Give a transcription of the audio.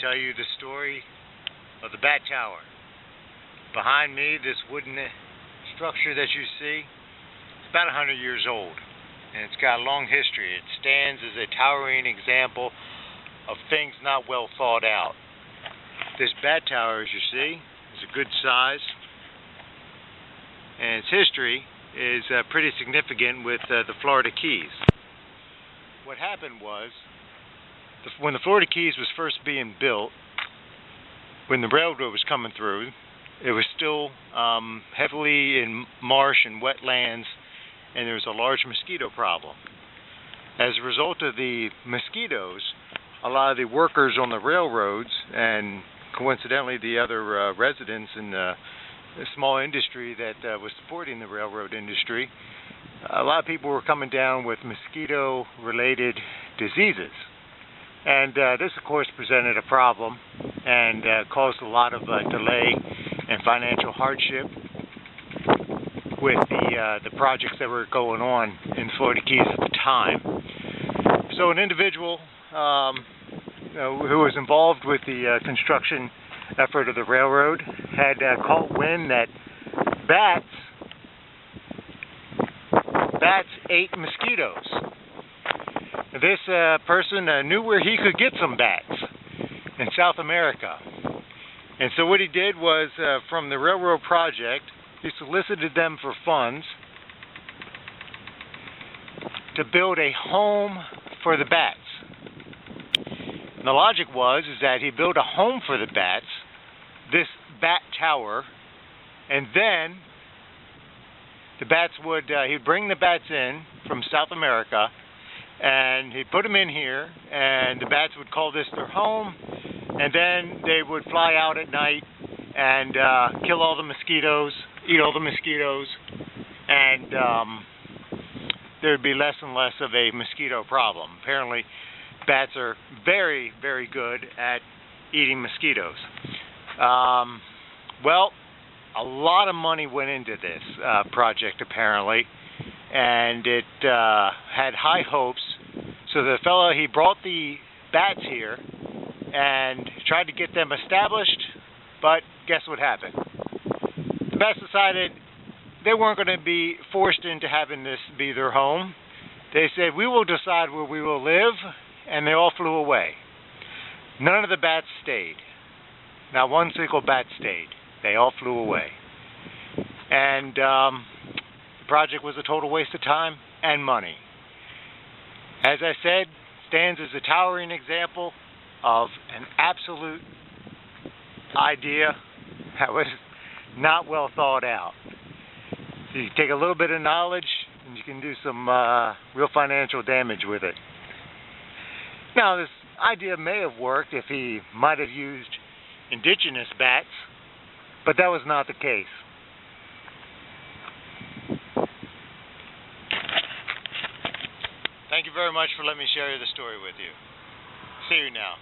tell you the story of the bat tower. Behind me, this wooden structure that you see, it's about 100 years old, and it's got a long history. It stands as a towering example of things not well thought out. This bat tower, as you see, is a good size, and its history is pretty significant with the Florida Keys. What happened was, when the Florida Keys was first being built, when the railroad was coming through, it was still heavily in marsh and wetlands, and there was a large mosquito problem. As a result of the mosquitoes, a lot of the workers on the railroads, and coincidentally the other residents in the small industry that was supporting the railroad industry, a lot of people were coming down with mosquito-related diseases. And this, of course, presented a problem and caused a lot of delay and financial hardship with the projects that were going on in Florida Keys at the time. So an individual who was involved with the construction effort of the railroad had caught wind that bats ate mosquitoes. This person knew where he could get some bats in South America. And so what he did was, from the railroad project, he solicited them for funds to build a home for the bats. And the logic was that he built a home for the bats, this bat tower, and then the bats would, he'd bring the bats in from South America, and he'd put them in here, and the bats would call this their home, and then they would fly out at night and kill all the mosquitoes, eat all the mosquitoes, and there'd be less and less of a mosquito problem. Apparently, bats are very, very good at eating mosquitoes. Well, a lot of money went into this project, apparently, and it had high hopes. So the fellow, he brought the bats here and tried to get them established, but guess what happened? The bats decided they weren't going to be forced into having this be their home. They said, we will decide where we will live, and they all flew away. None of the bats stayed. Not one single bat stayed. They all flew away. And the project was a total waste of time and money. As I said, stands as a towering example of an absolute idea that was not well thought out. So you take a little bit of knowledge and you can do some real financial damage with it. Now, this idea may have worked if he might have used indigenous bats, but that was not the case. Thank you very much for letting me share the story with you. See you now.